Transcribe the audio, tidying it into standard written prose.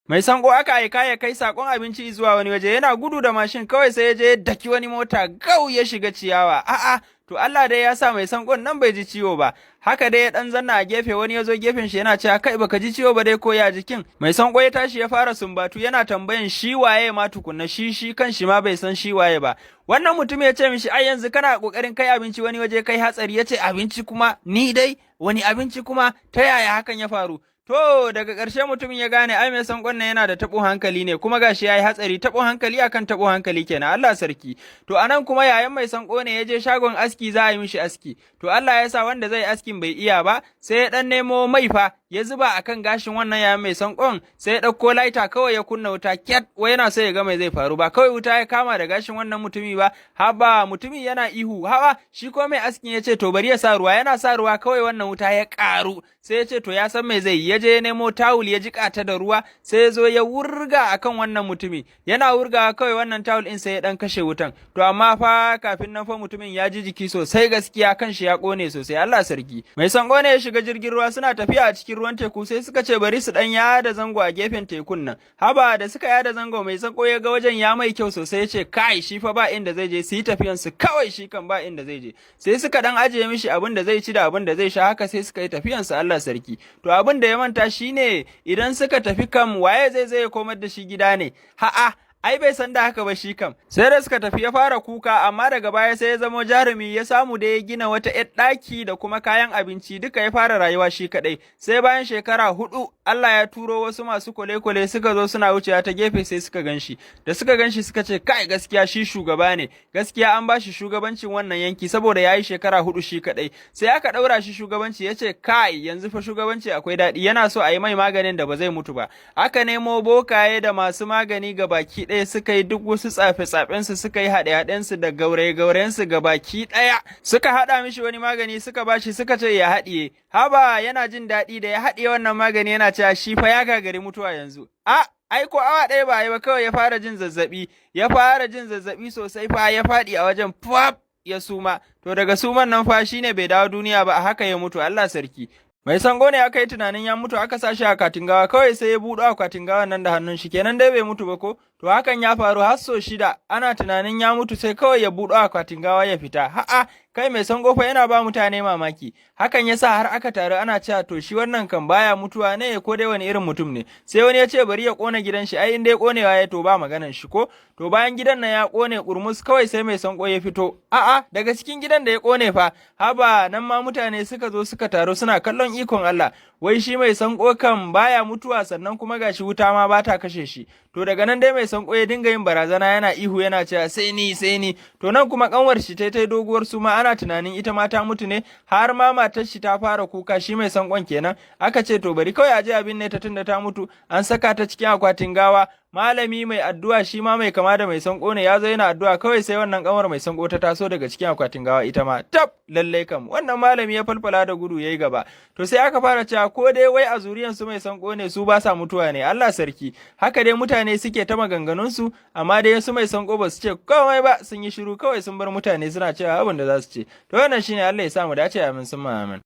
Mai sanko aka aika ya kai sakon abinci zuwa wani waje yana gudu da mashin kawai sai ya je ya daki wani mota gau ya shiga ciyawa. A'a, to Allah dai ya sa mai sankon nan bai ji ciwo ba. Haka dai ya dan zanna a gefe wani ya zo gefen shi yana cewa kai baka ji ciwo ba dai ko ya jikin. Mai sanko ya tashi ya fara sumbatu yana tambayan shi waye ma tukunna shi kan shi ma bai san shi waye ba. Wannan mutum ya ce mishi ai yanzu kana kokarin kai abinci wani waje kai hatsari, ya ce abinci kuma ni dai wani abinci kuma ta yaya hakan ya faru. To daga ƙarshe mutumin ya gane ai mai sankon nan yana da taɓo hankali ne kuma gashi yayi hatsari, taɓo hankali akan taɓo hankali kenan, Allah sarki. To anan kuma yayan mai sanko ne ya je shagon aski za a yi mishi aski. To Allah ya sa wanda zai askin bai iya ba sai ya dan nemo mai fa ya zuba akan gashin wannan yayan mai sankon, sai ya ɗauko laita kawai ya kunna wuta kyat, wai yana so ya ga mai zai faru, ba kawai wuta ya kama da gashin wannan mutumi ba, haba mutumin yana ihu, hawa shi ko mai askin ya ce to bari ya sa ruwa, yana sa ruwa kawai wannan wuta ya ƙaru, sai ya ce to ya san mai zai yi, ya je ya nemo tawul ya jiƙa ta da ruwa, sai ya zo ya wurga akan wannan mutumi, yana wurga kawai wannan tawul ɗin sai ya ɗan kashe wutan. To amma fa kafin nan fa mutumin ya ji jiki sosai gaskiya, kan shi ya ƙone sosai, Allah sarki. Mai sanko ne ya shiga jirgin ruwa suna tafiya a cikin ruwan teku, sai suka ce bari su dan yada zango a gefen tekun nan. Haba da suka yada zango mai sanko ya ga wajen ya mai kyau sosai, ya ce kai shi fa ba inda zai je, su yi tafiyan su kawai, shi kan ba inda zai je. Sai suka dan ajiye mishi abin da zai ci da abin da zai sha, haka sai suka yi tafiyan su, Allah sarki. To abin da ya manta shine idan suka tafi kam waye zai komar da shi gida ne. Ha'a ai bai san da haka ba shi kam. Sai da suka tafi ya fara kuka, amma daga baya sai ya zamo jarumi, ya samu da ya gina wata ƴar ɗaki da kuma kayan abinci, duka ya fara rayuwa shi kaɗai. Sai bayan shekara 4 Allah ya turo wasu masu kwale-kwale suka zo suna wucewa ta gefe, sai suka ganshi. Da suka ganshi suka ce kai gaskiya shi shugaba ne, gaskiya an bashi shugabancin wannan yanki saboda yayi shekara 4 shi kaɗai. Sai aka ɗaura shi shugabanci, ya ce kai yanzu fa shugabanci akwai daɗi, yana so a yi mai maganin da ba zai mutu ba. Aka nemo bokaye da masu magani ga baki ɗaya, suka yi duk wasu tsafe-tsafensu, suka yi haɗe-haɗensu da gauraye-gaurayensu ga baki ɗaya, suka haɗa mishi wani magani suka bashi, suka ce ya haɗiye. Haba yana jin daɗi da ya haɗiye wannan magani, yana cewa shi fa ya gagari mutuwa yanzu. Ai ko awa ɗaya ba yi ba kawai ya fara jin zazzaɓi sosai fa, ya faɗi a wajen fab ya suma. To daga suman nan fa shine bai dawo duniya ba, a haka ya mutu, Allah sarki. Mai sango ne aka yi tunanin ya mutu, aka sa shi a akwatin gawa, kawai sai ya buɗe akwatin gawan nan da hannun shi, kenan dai bai mutu ba ko? To hakan ya faru har so 6, ana tunanin ya mutu sai kawai ya buɗe akwatin gawa ya fita. Ha'a, kai mai sango fa yana ba mutane mamaki. Hakan ya sa har aka taru ana cewa to shi wannan kan baya mutuwa ne ko dai wani irin mutum ne. Sai wani ya ce bari ya ƙona gidan shi, ai in dai ƙonewa ya to ba maganan shi ko? To bayan gidan nan ya ƙone ƙurmus kawai sai mai sanko ya fito. A'a, daga cikin gidan da ya ƙone fa, haba nan ma mutane suka zo suka taru suna kallon ikon Allah. Wai shi mai sanko kan baya mutuwa, sannan kuma gashi wuta ma ba ta kashe shi. To daga nan dai mai sanko ya dinga yin barazana, yana ihu yana cewa sai ni. To nan kuma kanwar shi ta doguwar suma, ana tunanin ita ma ta mutu ne, har ma matar shi ta fara kuka, shi mai sankon kenan. Aka ce to bari kawai a je abin ne ta tunda ta mutu, an saka ta cikin akwatin gawa. Malami mai addu'a shi ma mai kama da mai sanko ne, ya zo yana addu'a, kawai sai wannan kanwar mai sanko ta taso daga cikin akwatin gawa ita ma. Tab lallai kam wannan malami ya falfala da gudu yayi gaba. To sai aka fara cewa ko dai wai a zuriyan su mai sanko ne su ba sa mutuwa ne, Allah sarki. Haka dai mutane suke ta maganganun su, amma dai su mai sanko ba su ce komai ba, sun yi shiru kawai sun bar mutane suna cewa abin da za su ce. To wannan shine, Allah ya sa mu dace, amin summa amin.